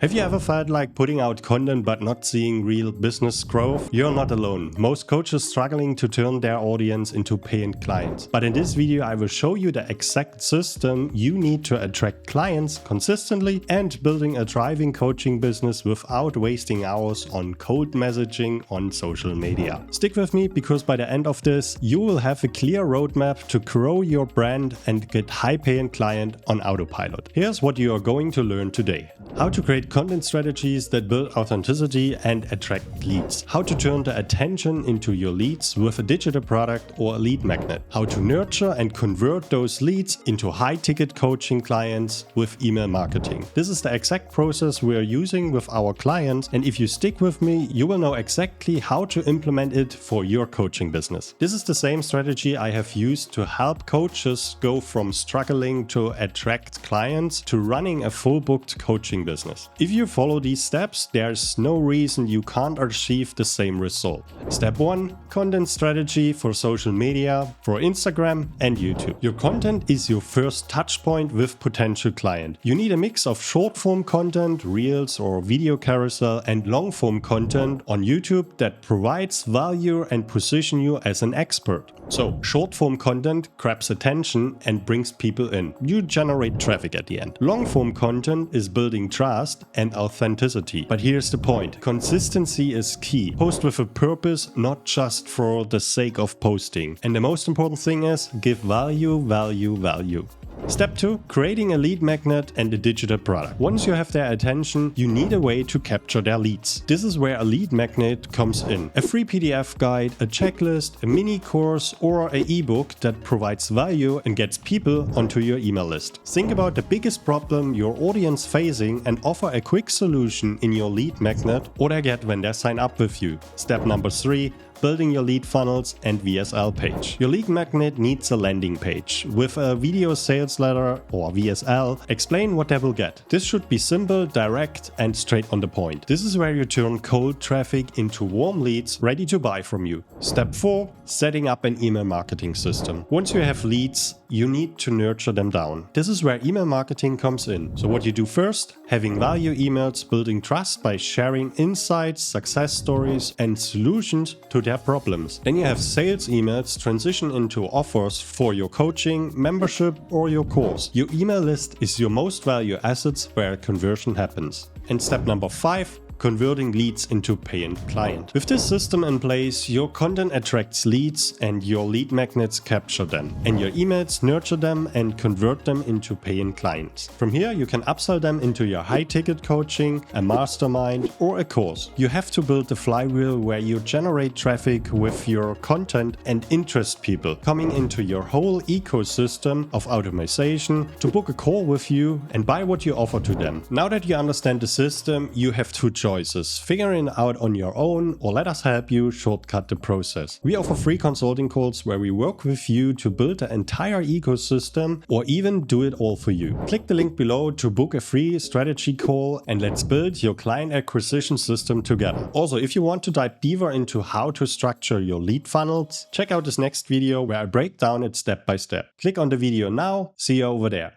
Have you ever felt like putting out content but not seeing real business growth? You're not alone. Most coaches struggling to turn their audience into paying clients. But in this video I will show you the exact system you need to attract clients consistently and building a thriving coaching business without wasting hours on cold messaging on social media. Stick with me because by the end of this you will have a clear roadmap to grow your brand and get high paying client on autopilot. Here's what you are going to learn today. How to create content strategies that build authenticity and attract leads. How to turn the attention into your leads with a digital product or a lead magnet. How to nurture and convert those leads into high-ticket coaching clients with email marketing. This is the exact process we are using with our clients, and if you stick with me, you will know exactly how to implement it for your coaching business. This is the same strategy I have used to help coaches go from struggling to attract clients to running a full-booked coaching business. If you follow these steps, there's no reason you can't achieve the same result. Step 1. Content strategy for social media, for Instagram and YouTube. Your content is your first touch point with potential client. You need a mix of short form content, reels or video carousel, and long form content on YouTube that provides value and position you as an expert. So, short form content grabs attention and brings people in. You generate traffic at the end. Long form content is building trust and authenticity. But here's the point. Consistency is key. Post with a purpose, not just for the sake of posting. And the most important thing is give value, value, value. Step 2. Creating a lead magnet and a digital product. Once you have their attention, you need a way to capture their leads. This is where a lead magnet comes in. A free PDF guide, a checklist, a mini course or an ebook that provides value and gets people onto your email list. Think about the biggest problem your audience facing and offer a quick solution in your lead magnet or they get when they sign up with you. Step number 3. Building your lead funnels and VSL page. Your lead magnet needs a landing page with a video sales letter or VSL. Explain what they will get. This should be simple, direct and straight on the point. This is where you turn cold traffic into warm leads ready to buy from you. Step 4. Setting up an email marketing system. Once you have leads, you need to nurture them down. This is where email marketing comes in. So what you do first? Having value emails, building trust by sharing insights, success stories and solutions to their problems. Then you have sales emails transition into offers for your coaching, membership or your course. Your email list is your most valuable assets where conversion happens. And step number 5. Converting leads into paying client. With this system in place, your content attracts leads and your lead magnets capture them. And your emails nurture them and convert them into paying clients. From here, you can upsell them into your high-ticket coaching, a mastermind or a course. You have to build the flywheel where you generate traffic with your content and interest people coming into your whole ecosystem of automation to book a call with you and buy what you offer to them. Now that you understand the system, you have two choices. Figure it out on your own or let us help you shortcut the process. We offer free consulting calls where we work with you to build the entire ecosystem or even do it all for you. Click the link below to book a free strategy call and let's build your client acquisition system together. Also, if you want to dive deeper into how to structure your lead funnels, check out this next video where I break down it step by step. Click on the video now. See you over there.